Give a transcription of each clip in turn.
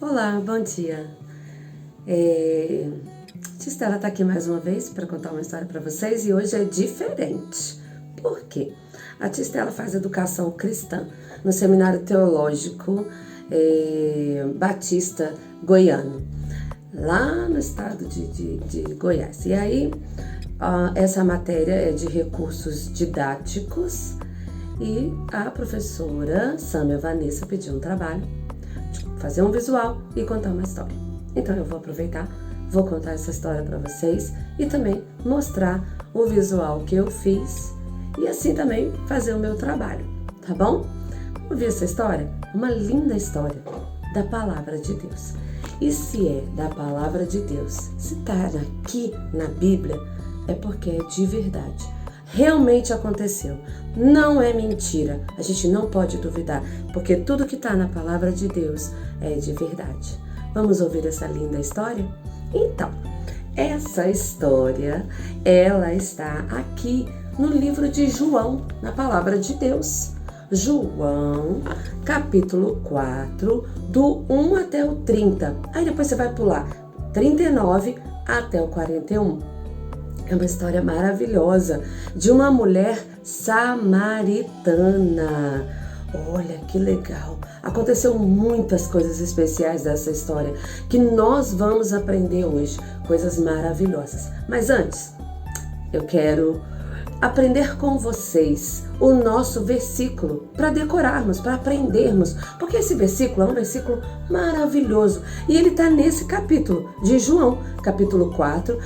Olá, bom dia. Tia Estela está aqui mais uma vez para contar uma história para vocês e hoje é diferente. Por quê? A tia Estela faz educação cristã no Seminário Teológico Batista Goiano, lá no estado de Goiás. E aí, essa matéria é de recursos didáticos e a professora Sâmia Vanessa pediu um trabalho de fazer um visual e contar uma história. Então eu vou aproveitar, vou contar essa história para vocês e também mostrar o visual que eu fiz e assim também fazer o meu trabalho, tá bom? Vamos ouvir essa história? Uma linda história da Palavra de Deus. E se é da Palavra de Deus, se está aqui na Bíblia, é porque é de verdade. Realmente aconteceu. Não é mentira. A gente não pode duvidar, porque tudo que está na Palavra de Deus é de verdade. Vamos ouvir essa linda história? Então, essa história, ela está aqui no livro de João, na Palavra de Deus. João, capítulo 4, do 1 até o 30. Aí depois você vai pular 39 até o 41. É uma história maravilhosa de uma mulher samaritana. Olha que legal! Aconteceu muitas coisas especiais dessa história que nós vamos aprender hoje, coisas maravilhosas. Mas antes, eu quero aprender com vocês o nosso versículo para decorarmos, para aprendermos, porque esse versículo é um versículo maravilhoso e ele está nesse capítulo de João, capítulo 4.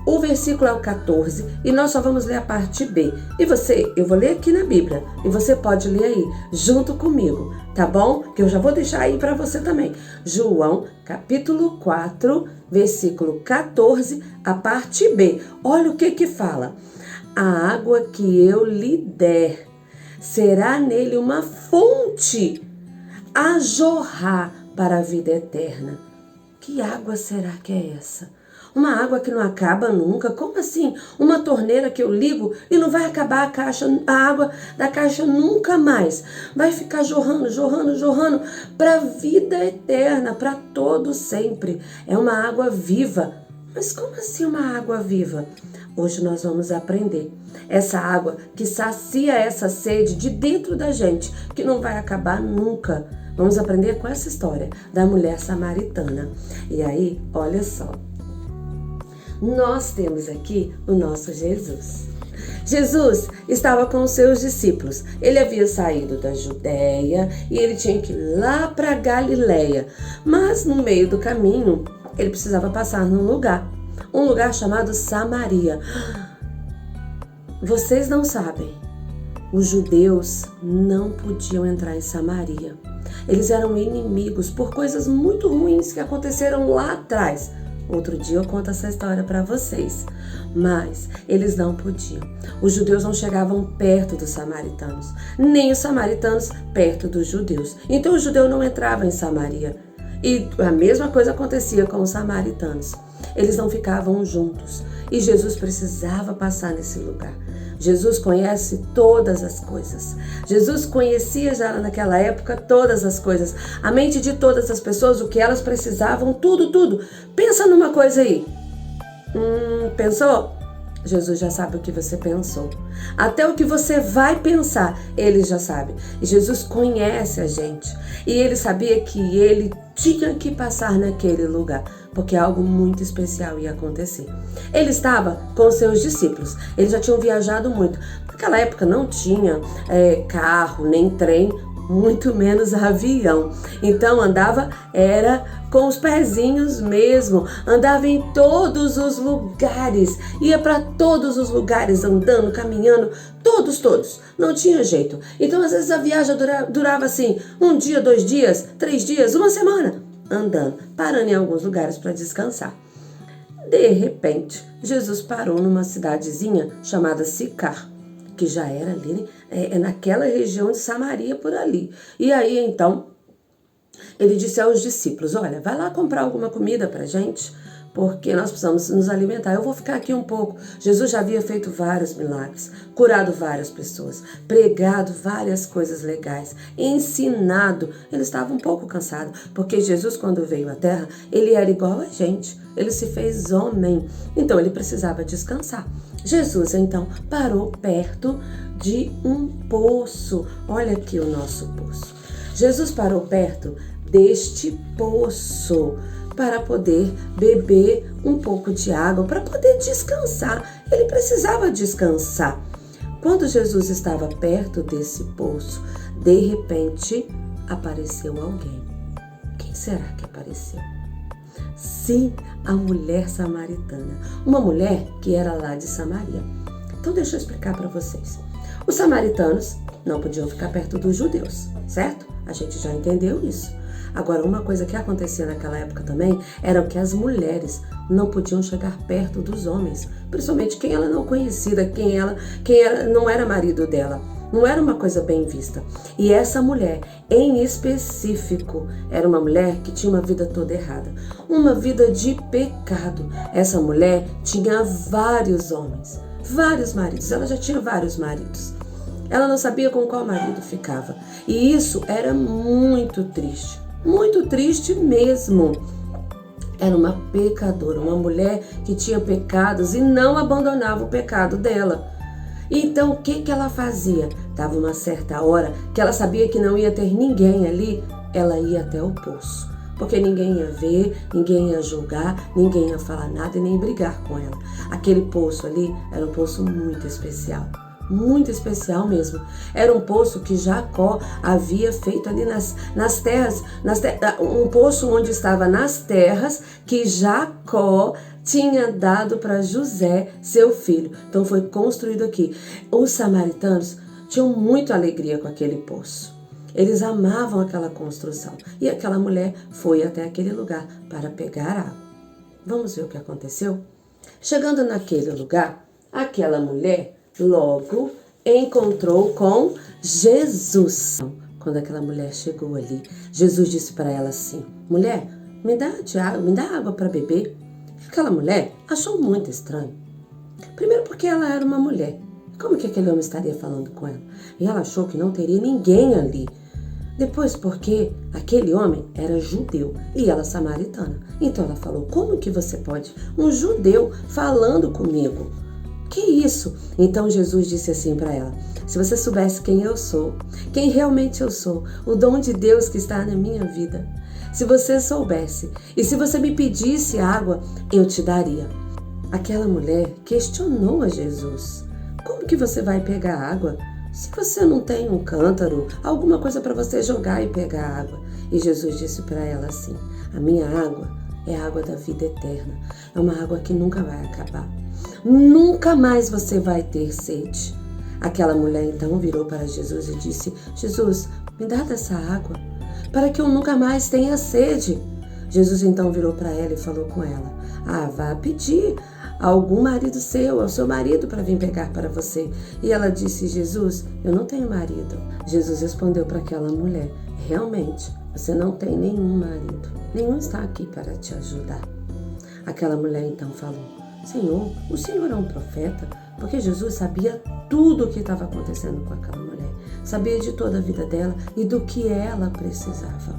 O versículo é o 14 e nós só vamos ler a parte B. E eu vou ler aqui na Bíblia e você pode ler aí junto comigo, tá bom? Que eu já vou deixar aí para você também. João, capítulo 4, versículo 14, a parte B. Olha o que fala. A água que eu lhe der será nele uma fonte a jorrar para a vida eterna. Que água será que é essa? Uma água que não acaba nunca? Como assim? Uma torneira que eu ligo e não vai acabar a água da caixa nunca mais. Vai ficar jorrando, jorrando, jorrando para a vida eterna, para todo sempre. É uma água viva. Mas como assim uma água viva? Hoje nós vamos aprender. Essa água que sacia essa sede de dentro da gente, que não vai acabar nunca. Vamos aprender com essa história da mulher samaritana. E aí, olha só. Nós temos aqui o nosso Jesus. Jesus estava com os seus discípulos. Ele havia saído da Judéia e ele tinha que ir lá para Galileia. Mas no meio do caminho, ele precisava passar num lugar. Um lugar chamado Samaria. Vocês não sabem. Os judeus não podiam entrar em Samaria. Eles eram inimigos por coisas muito ruins que aconteceram lá atrás. Outro dia eu conto essa história para vocês, mas eles não podiam. Os judeus não chegavam perto dos samaritanos, nem os samaritanos perto dos judeus. Então o judeu não entrava em Samaria. E a mesma coisa acontecia com os samaritanos. Eles não ficavam juntos e Jesus precisava passar nesse lugar. Jesus conhece todas as coisas. Jesus conhecia já naquela época todas as coisas. A mente de todas as pessoas, o que elas precisavam, tudo. Pensa numa coisa aí. Pensou? Jesus já sabe o que você pensou. Até o que você vai pensar, ele já sabe. E Jesus conhece a gente. E ele sabia que ele tinha que passar naquele lugar, porque algo muito especial ia acontecer. Ele estava com os seus discípulos. Eles já tinham viajado muito. Naquela época não tinha carro, nem trem, muito menos avião. Então era com os pezinhos mesmo, andava em todos os lugares, ia para todos os lugares andando, caminhando, todos, não tinha jeito. Então às vezes a viagem durava assim, 1 dia, 2 dias, 3 dias, 1 semana, andando, parando em alguns lugares para descansar. De repente, Jesus parou numa cidadezinha chamada Sicar, que já era ali, naquela região de Samaria por ali. E aí então, ele disse aos discípulos, olha, vai lá comprar alguma comida pra gente, porque nós precisamos nos alimentar. Eu vou ficar aqui um pouco. Jesus já havia feito vários milagres, curado várias pessoas, pregado várias coisas legais, ensinado. Ele estava um pouco cansado, porque Jesus, quando veio à Terra, ele era igual a gente. Ele se fez homem, então ele precisava descansar. Jesus, então, parou perto de um poço. Olha aqui o nosso poço. Jesus parou perto deste poço para poder beber um pouco de água, para poder descansar. Ele precisava descansar. Quando Jesus estava perto desse poço, de repente apareceu alguém. Quem será que apareceu? Sim, a mulher samaritana. Uma mulher que era lá de Samaria. Então deixa eu explicar para vocês. Os samaritanos não podiam ficar perto dos judeus, certo? A gente já entendeu isso. Agora, uma coisa que acontecia naquela época também era que as mulheres não podiam chegar perto dos homens, principalmente quem ela não conhecida, quem não era marido dela. Não era uma coisa bem vista. E essa mulher, em específico, era uma mulher que tinha uma vida toda errada. Uma vida de pecado. Essa mulher tinha vários homens, vários maridos. Ela já tinha vários maridos. Ela não sabia com qual marido ficava. E isso era muito triste. Muito triste mesmo. Era uma pecadora, uma mulher que tinha pecados e não abandonava o pecado dela. Então, o que ela fazia? Dava uma certa hora que ela sabia que não ia ter ninguém ali, ela ia até o poço. Porque ninguém ia ver, ninguém ia julgar, ninguém ia falar nada e nem brigar com ela. Aquele poço ali era um poço muito especial mesmo. Era um poço que Jacó havia feito ali nas terras, um poço onde estava nas terras que Jacó tinha dado para José, seu filho. Então foi construído aqui. Os samaritanos tinham muita alegria com aquele poço. Eles amavam aquela construção. E aquela mulher foi até aquele lugar para pegar água. Vamos ver o que aconteceu? Chegando naquele lugar, aquela mulher logo encontrou com Jesus. Quando aquela mulher chegou ali, Jesus disse para ela assim: mulher, me dá água para beber. Aquela mulher achou muito estranho. Primeiro porque ela era uma mulher. Como que aquele homem estaria falando com ela? E ela achou que não teria ninguém ali. Depois porque aquele homem era judeu e ela samaritana. Então ela falou: como que você pode? Um judeu falando comigo? Que isso? Então Jesus disse assim para ela: se você soubesse quem eu sou, quem realmente eu sou, o dom de Deus que está na minha vida, se você soubesse e se você me pedisse água, eu te daria. Aquela mulher questionou a Jesus: como que você vai pegar água se você não tem um cântaro, alguma coisa para você jogar e pegar água? E Jesus disse para ela assim: a minha água é a água da vida eterna. É uma água que nunca vai acabar. Nunca mais você vai ter sede. Aquela mulher então virou para Jesus e disse: Jesus, me dá dessa água, para que eu nunca mais tenha sede. Jesus então virou para ela e falou com ela: vá pedir a algum marido seu, ao seu marido, para vir pegar para você. E ela disse: Jesus, eu não tenho marido. Jesus respondeu para aquela mulher: realmente, você não tem nenhum marido. Nenhum está aqui para te ajudar. Aquela mulher então falou: Senhor, o Senhor é um profeta? Porque Jesus sabia tudo o que estava acontecendo com aquela mulher. Sabia de toda a vida dela e do que ela precisava.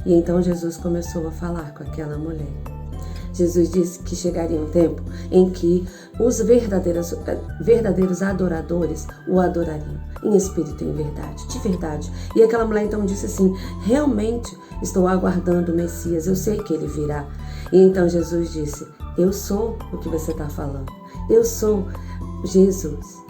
E então Jesus começou a falar com aquela mulher. Jesus disse que chegaria um tempo em que os verdadeiros adoradores o adorariam, em espírito e em verdade, de verdade. E aquela mulher então disse assim: realmente estou aguardando o Messias, eu sei que ele virá. E então Jesus disse: eu sou o que você está falando. Eu sou Jesus.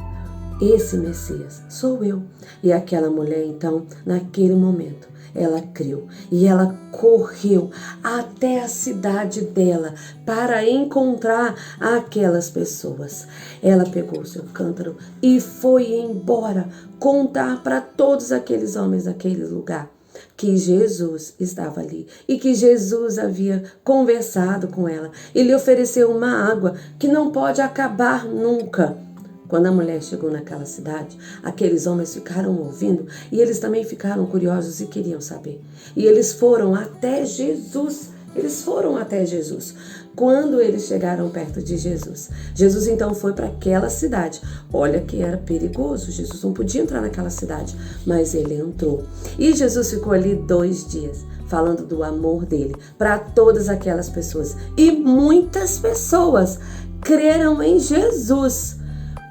Esse Messias sou eu. E aquela mulher então, naquele momento, ela creu e ela correu até a cidade dela para encontrar aquelas pessoas. Ela pegou o seu cântaro e foi embora contar para todos aqueles homens daquele lugar que Jesus estava ali e que Jesus havia conversado com ela. Ele ofereceu uma água que não pode acabar nunca. Quando a mulher chegou naquela cidade, aqueles homens ficaram ouvindo e eles também ficaram curiosos e queriam saber. E eles foram até Jesus Eles foram até Jesus. Quando eles chegaram perto de Jesus, Jesus então foi para aquela cidade. Olha que era perigoso, Jesus não podia entrar naquela cidade, mas ele entrou. E Jesus ficou ali 2 dias, falando do amor dele para todas aquelas pessoas. E muitas pessoas creram em Jesus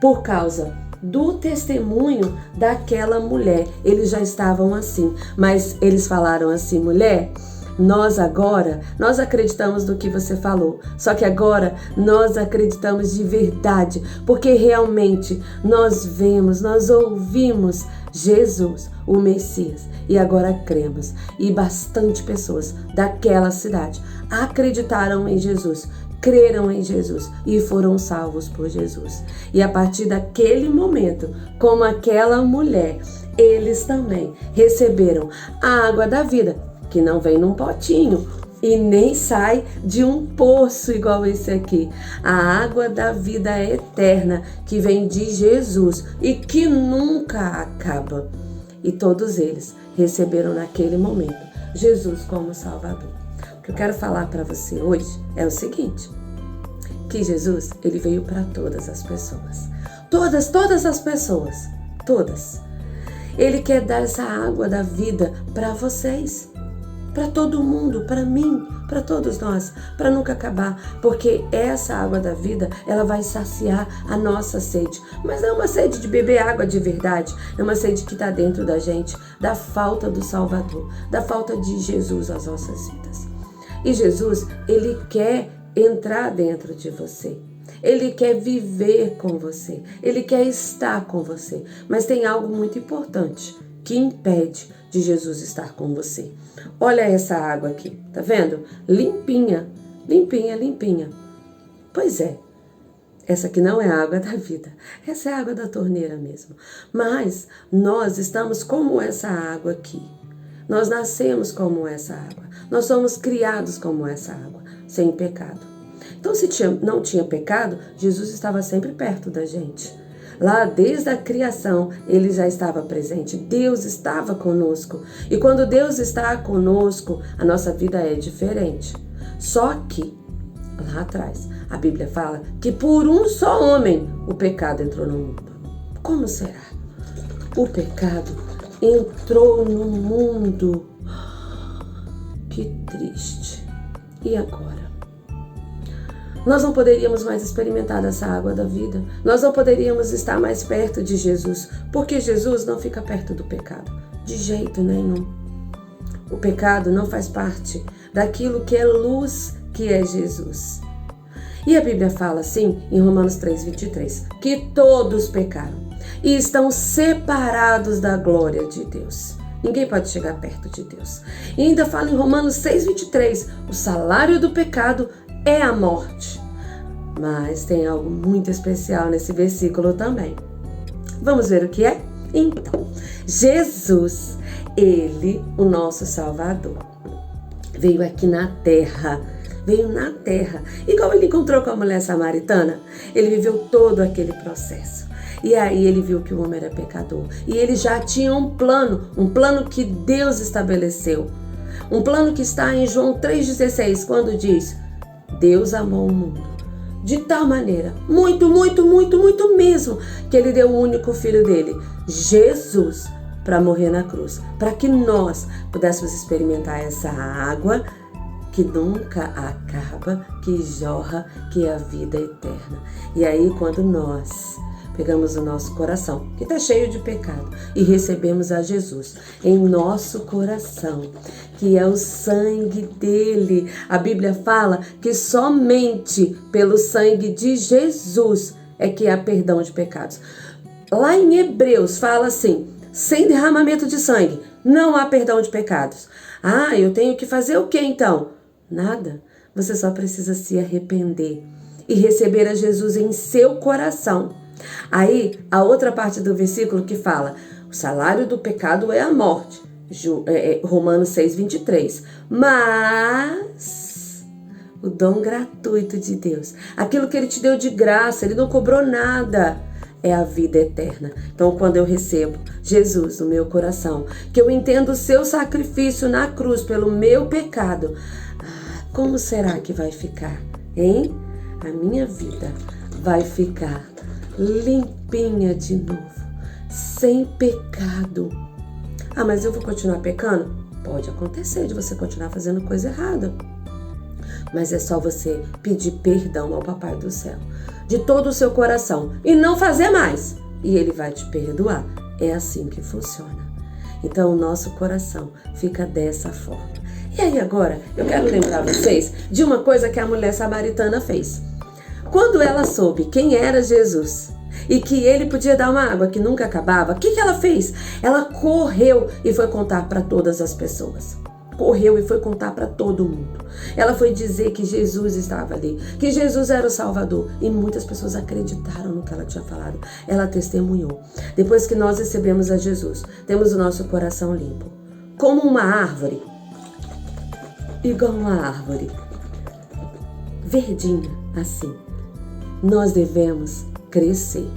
por causa do testemunho daquela mulher. Eles já estavam assim, mas eles falaram assim: mulher, nós acreditamos no que você falou, só que agora nós acreditamos de verdade, porque realmente nós vemos, nós ouvimos Jesus, o Messias, e agora cremos. E bastante pessoas daquela cidade acreditaram em Jesus, creram em Jesus e foram salvos por Jesus. E a partir daquele momento, como aquela mulher, eles também receberam a água da vida, que não vem num potinho e nem sai de um poço igual esse aqui. A água da vida eterna que vem de Jesus e que nunca acaba. E todos eles receberam naquele momento Jesus como Salvador. O que eu quero falar para você hoje é o seguinte: que Jesus, ele veio para todas as pessoas. Todas as pessoas. Todas. Ele quer dar essa água da vida para vocês, para todo mundo, para mim, para todos nós, para nunca acabar, porque essa água da vida, ela vai saciar a nossa sede, mas não é uma sede de beber água de verdade, é uma sede que está dentro da gente, da falta do Salvador, da falta de Jesus às nossas vidas. E Jesus, ele quer entrar dentro de você. Ele quer viver com você, ele quer estar com você, mas tem algo muito importante que impede de Jesus estar com você. Olha essa água aqui, tá vendo? Limpinha, limpinha, limpinha. Pois é, essa aqui não é a água da vida, essa é a água da torneira mesmo. Mas nós estamos como essa água aqui. Nós nascemos como essa água, nós somos criados como essa água, sem pecado. Então, se não tinha pecado, Jesus estava sempre perto da gente. Lá, desde a criação, ele já estava presente. Deus estava conosco. E quando Deus está conosco, a nossa vida é diferente. Só que, lá atrás, a Bíblia fala que por um só homem o pecado entrou no mundo. Como será? O pecado entrou no mundo. Que triste. E agora? Nós não poderíamos mais experimentar dessa água da vida. Nós não poderíamos estar mais perto de Jesus, porque Jesus não fica perto do pecado, de jeito nenhum. O pecado não faz parte daquilo que é luz, que é Jesus. E a Bíblia fala assim, em Romanos 3:23, que todos pecaram e estão separados da glória de Deus. Ninguém pode chegar perto de Deus. E ainda fala em Romanos 6:23, o salário do pecado é a morte. Mas tem algo muito especial nesse versículo também. Vamos ver o que é? Então, Jesus, ele, o nosso Salvador, veio aqui na terra. Veio na terra. Igual ele encontrou com a mulher samaritana, ele viveu todo aquele processo. E aí ele viu que o homem era pecador. E ele já tinha um plano que Deus estabeleceu. Um plano que está em João 3,16, quando diz: Deus amou o mundo de tal maneira, muito mesmo, que ele deu o único filho dele, Jesus, para morrer na cruz, para que nós pudéssemos experimentar essa água que nunca acaba, que jorra, que é a vida eterna. E aí, quando nós pegamos o nosso coração, que está cheio de pecado, e recebemos a Jesus em nosso coração, que é o sangue dele. A Bíblia fala que somente pelo sangue de Jesus é que há perdão de pecados. Lá em Hebreus fala assim: sem derramamento de sangue não há perdão de pecados. Ah, eu tenho que fazer o que então? Nada. Você só precisa se arrepender e receber a Jesus em seu coração. Aí, a outra parte do versículo que fala: o salário do pecado é a morte. Romanos 6:23. Mas o dom gratuito de Deus, aquilo que ele te deu de graça, ele não cobrou nada, é a vida eterna. Então, quando eu recebo Jesus no meu coração, que eu entendo o seu sacrifício na cruz pelo meu pecado, como será que vai ficar, hein? A minha vida vai ficar limpinha de novo, sem pecado. Ah, mas eu vou continuar pecando? Pode acontecer de você continuar fazendo coisa errada. Mas é só você pedir perdão ao Papai do Céu, de todo o seu coração, e não fazer mais. E Ele vai te perdoar. É assim que funciona. Então o nosso coração fica dessa forma. E aí agora, eu quero lembrar vocês de uma coisa que a mulher samaritana fez. Quando ela soube quem era Jesus e que ele podia dar uma água que nunca acabava, o que ela fez? Ela correu e foi contar para todas as pessoas. Correu e foi contar para todo mundo. Ela foi dizer que Jesus estava ali, que Jesus era o Salvador. E muitas pessoas acreditaram no que ela tinha falado. Ela testemunhou. Depois que nós recebemos a Jesus, temos o nosso coração limpo. Como uma árvore. Igual uma árvore. Verdinha, assim. Nós devemos crescer.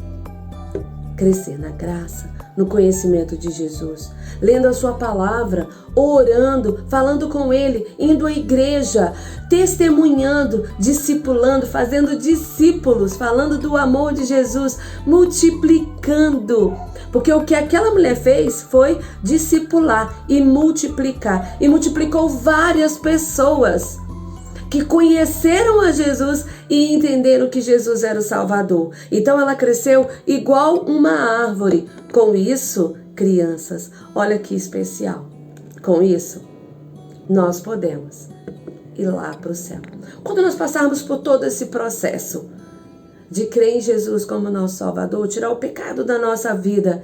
Crescer na graça, no conhecimento de Jesus, lendo a sua palavra, orando, falando com Ele, indo à igreja, testemunhando, discipulando, fazendo discípulos, falando do amor de Jesus, multiplicando. Porque o que aquela mulher fez foi discipular e multiplicar. E multiplicou várias pessoas que conheceram a Jesus e entenderam que Jesus era o Salvador. Então ela cresceu igual uma árvore. Com isso, crianças, olha que especial. Com isso, nós podemos ir lá para o céu. Quando nós passarmos por todo esse processo de crer em Jesus como nosso Salvador, tirar o pecado da nossa vida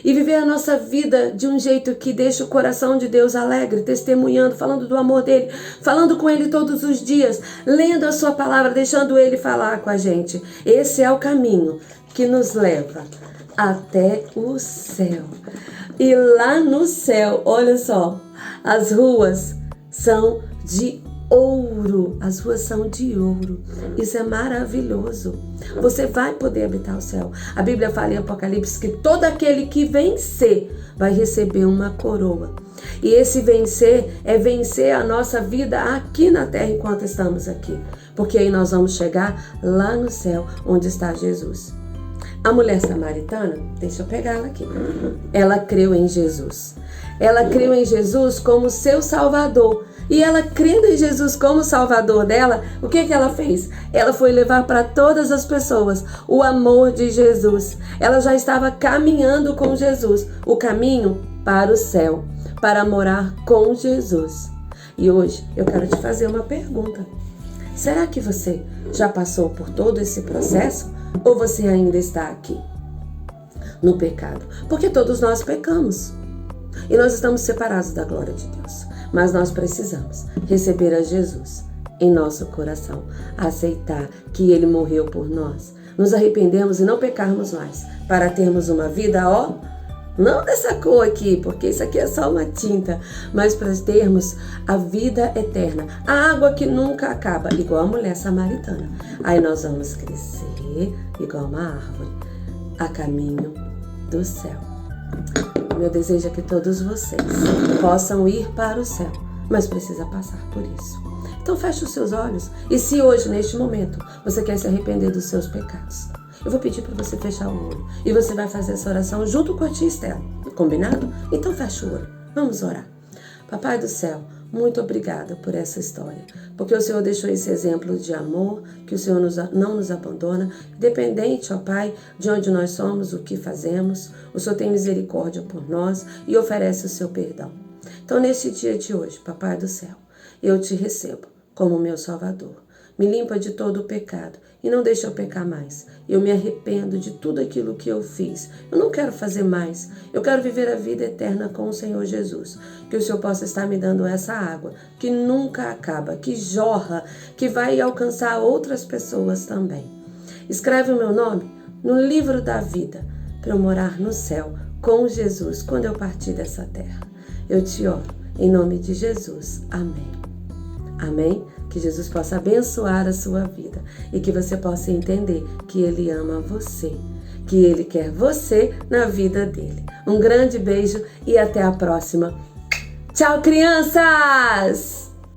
e viver a nossa vida de um jeito que deixa o coração de Deus alegre, testemunhando, falando do amor dele, falando com ele todos os dias, lendo a sua palavra, deixando ele falar com a gente. Esse é o caminho que nos leva até o céu. E lá no céu, olha só, as ruas são de ouro. As ruas são de ouro. Isso é maravilhoso. Você vai poder habitar o céu. A Bíblia fala em Apocalipse que todo aquele que vencer vai receber uma coroa. E esse vencer é vencer a nossa vida aqui na terra enquanto estamos aqui. Porque aí nós vamos chegar lá no céu onde está Jesus. A mulher samaritana, deixa eu pegar ela aqui. Ela creu em Jesus. Ela creu em Jesus como seu Salvador. E ela, crendo em Jesus como Salvador dela, o que ela fez? Ela foi levar para todas as pessoas o amor de Jesus. Ela já estava caminhando com Jesus, o caminho para o céu, para morar com Jesus. E hoje eu quero te fazer uma pergunta. Será que você já passou por todo esse processo? Ou você ainda está aqui no pecado? Porque todos nós pecamos. E nós estamos separados da glória de Deus. Mas nós precisamos receber a Jesus em nosso coração, aceitar que Ele morreu por nós, nos arrependermos e não pecarmos mais, para termos uma vida, não dessa cor aqui, porque isso aqui é só uma tinta, mas para termos a vida eterna, a água que nunca acaba, igual a mulher samaritana. Aí nós vamos crescer igual uma árvore, a caminho do céu. Meu desejo é que todos vocês possam ir para o céu, mas precisa passar por isso. Então feche os seus olhos e se hoje, neste momento, você quer se arrepender dos seus pecados, eu vou pedir para você fechar o olho e você vai fazer essa oração junto com a tia Estela. Combinado? Então feche o olho. Vamos orar. Papai do céu, muito obrigada por essa história, porque o Senhor deixou esse exemplo de amor, que o Senhor não nos abandona, independente, ó Pai, de onde nós somos, o que fazemos, o Senhor tem misericórdia por nós e oferece o seu perdão. Então, neste dia de hoje, Papai do céu, eu te recebo como meu Salvador. Me limpa de todo o pecado e não deixa eu pecar mais. Eu me arrependo de tudo aquilo que eu fiz. Eu não quero fazer mais. Eu quero viver a vida eterna com o Senhor Jesus. Que o Senhor possa estar me dando essa água que nunca acaba, que jorra, que vai alcançar outras pessoas também. Escreve o meu nome no livro da vida para eu morar no céu com Jesus quando eu partir dessa terra. Eu te oro em nome de Jesus. Amém. Amém? Que Jesus possa abençoar a sua vida e que você possa entender que Ele ama você, que Ele quer você na vida dele. Um grande beijo e até a próxima. Tchau, crianças!